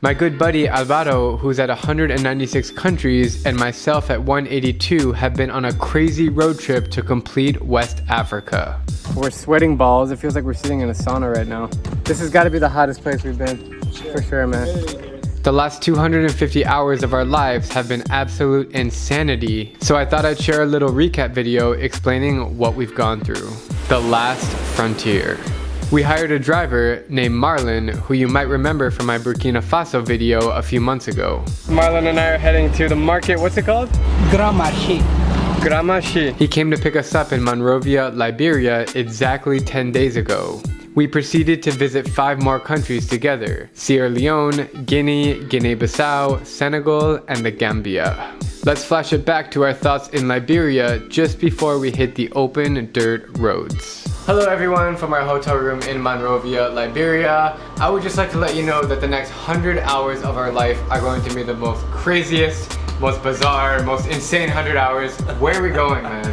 My good buddy Alvaro, who's at 196 countries, and myself at 182 have been on a crazy road trip to complete West Africa. We're sweating balls. It feels like we're sitting in a sauna right now. This has got to be the hottest place we've been. For sure, man. The last 250 hours of our lives have been absolute insanity, so I thought I'd share a little recap video explaining what we've gone through. The last frontier. We hired a driver named Marlon, who you might remember from my Burkina Faso video a few months ago. Marlon and I are heading to the market. What's it called? Grand Marché. Grand Marché. He came to pick us up in Monrovia, Liberia exactly 10 days ago. We proceeded to visit 5 more countries together: Sierra Leone, Guinea, Guinea-Bissau, Senegal, and the Gambia. Let's flash it back to our thoughts in Liberia just before we hit the open dirt roads. Hello everyone from our hotel room in Monrovia, Liberia. I would just like to let you know that the next 100 hours of our life are going to be the most craziest, most bizarre, most insane 100 hours. Where are we going, man?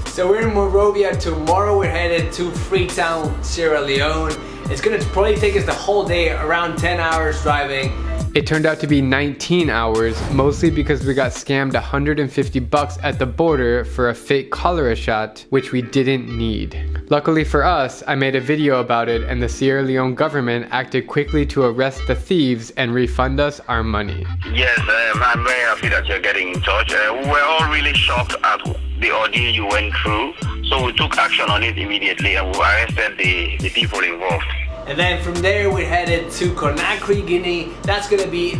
So we're in Monrovia. Tomorrow we're headed to Freetown, Sierra Leone. It's gonna probably take us the whole day, around 10 hours driving. It turned out to be 19 hours, mostly because we got scammed 150 bucks at the border for a fake cholera shot, which we didn't need. Luckily for us, I made a video about it and the Sierra Leone government acted quickly to arrest the thieves and refund us our money. Yes, I'm very happy that you're getting in touch. We were all really shocked at the ordeal you went through, so we took action on it immediately and we arrested the people involved. And then from there we're headed to Conakry, Guinea. That's gonna be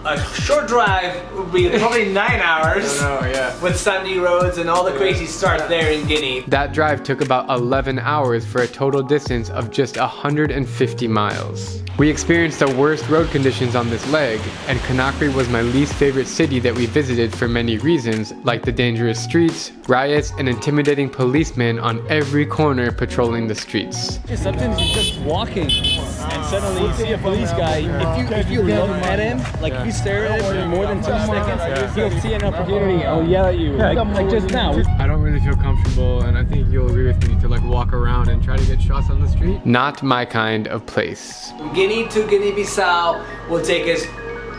a short drive. It will be probably 9 hours. I know, yeah. With sandy roads and all the crazy start there in Guinea. That drive took about 11 hours for a total distance of just 150 miles. We experienced the worst road conditions on this leg, and Conakry was my least favorite city that we visited for many reasons, like the dangerous streets, riots, and intimidating policemen on every corner patrolling the streets. Sometimes you're just walking and suddenly you see a police guy. If you look at him, like if you stare at him for more than 2 seconds, he'll see an opportunity and he'll yell at you. Like just now. I don't really feel comfortable, and I think you'll agree with me, to like walk around and try to get shots on the street. Not my kind of place. Guinea to Guinea-Bissau will take us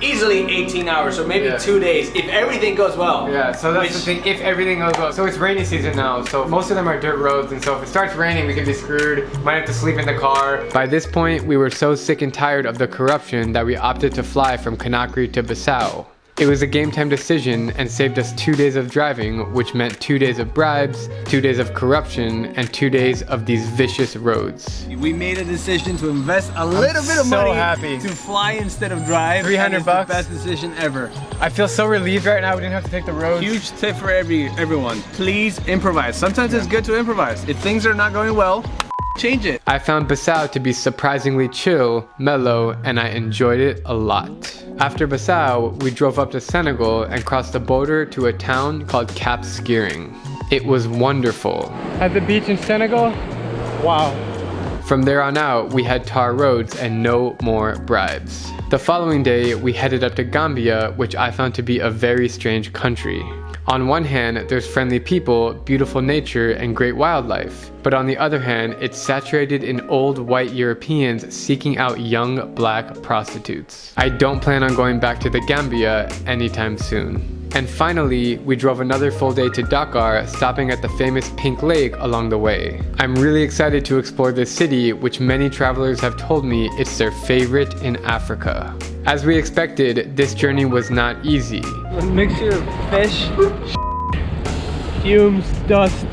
easily 18 hours, or maybe 2 days, if everything goes well. Yeah, so that's the thing, if everything goes well. So it's rainy season now, so most of them are dirt roads, and so if it starts raining, we can be screwed. Might have to sleep in the car. By this point, we were so sick and tired of the corruption that we opted to fly from Conakry to Bissau. It was a game time decision and saved us 2 days of driving, which meant 2 days of bribes, 2 days of corruption, and 2 days of these vicious roads. We made a decision to invest a little bit of money to fly instead of drive. 300 bucks. The best decision ever. I feel so relieved right now we didn't have to take the roads. Huge tip for everyone. Please improvise. Sometimes it's good to improvise. If things are not going well, change it. I found Bissau to be surprisingly chill, mellow, and I enjoyed it a lot. After Bissau, we drove up to Senegal and crossed the border to a town called Cap Skirring. It was wonderful. At the beach in Senegal? Wow. From there on out, we had tar roads and no more bribes. The following day, we headed up to Gambia, which I found to be a very strange country. On one hand, there's friendly people, beautiful nature, and great wildlife. But on the other hand, it's saturated in old white Europeans seeking out young black prostitutes. I don't plan on going back to the Gambia anytime soon. And finally, we drove another full day to Dakar, stopping at the famous Pink Lake along the way. I'm really excited to explore this city, which many travelers have told me it's their favorite in Africa. As we expected, this journey was not easy. A mixture of fish, fumes, dust.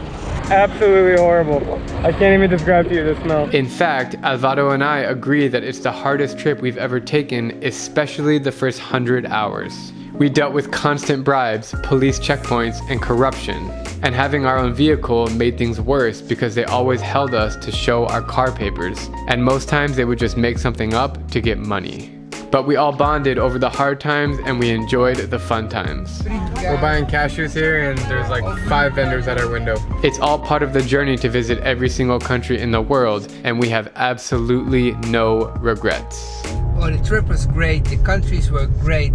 Absolutely horrible. I can't even describe to you the smell. In fact, Alvaro and I agree that it's the hardest trip we've ever taken, especially the first 100 hours. We dealt with constant bribes, police checkpoints, and corruption. And having our own vehicle made things worse because they always held us to show our car papers. And most times they would just make something up to get money. But we all bonded over the hard times and we enjoyed the fun times. We're buying cashews here and there's like 5 vendors at our window. It's all part of the journey to visit every single country in the world, and we have absolutely no regrets. Well, the trip was great, the countries were great.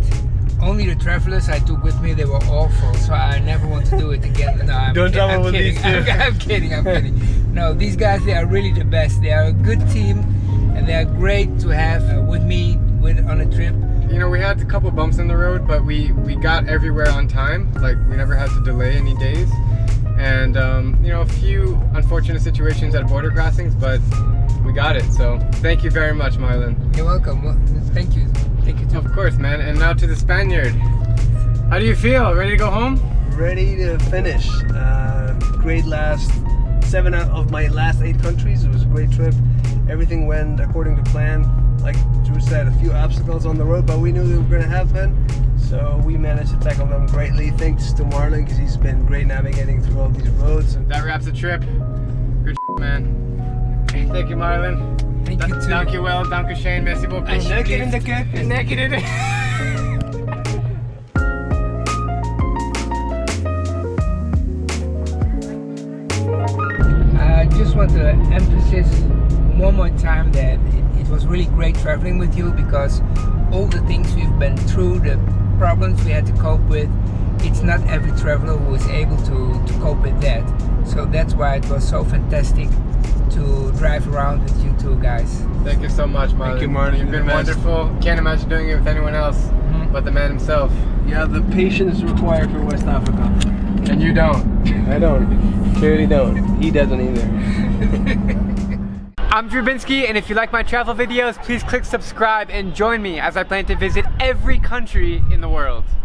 Only the travelers I took with me, they were awful, so I never want to do it again. No, I'm kidding. I'm kidding. No, these guys, they are really the best. They are a good team and they are great to have with me on a trip. you know, we had a couple bumps in the road, but we got everywhere on time. Like, we never had to delay any days. And, you know, a few unfortunate situations at border crossings, but we got it. So thank you very much, Marlon. You're welcome. Well, thank you. Thank you too. Of course, man. And now to the Spaniard. How do you feel? Ready to go home? Ready to finish. Great last 7 out of my last 8 countries. It was a great trip. Everything went according to plan. Like Drew said, a few obstacles on the road, but we knew they were going to happen. So we managed to tackle them greatly. Thanks to Marlon, because he's been great navigating through all these roads. That wraps the trip. Good man. Thank you, Marlon. Thank you too. Dank je wel, dank je Shane, merci beaucoup. Lekker in de keuken. Lekker in de... I just want to emphasize one more time that it was really great traveling with you, because all the things we've been through, the problems we had to cope with, it's not every traveler who is able to cope with that. So that's why it was so fantastic to drive around with you two guys. Thank you so much, Marlon. Thank you, Marlon. You've been wonderful. Can't imagine doing it with anyone else but the man himself. Yeah, the patience required for West Africa. And you don't. I don't. Clearly don't. He doesn't either. I'm Drew Binsky, and if you like my travel videos, please click subscribe and join me as I plan to visit every country in the world.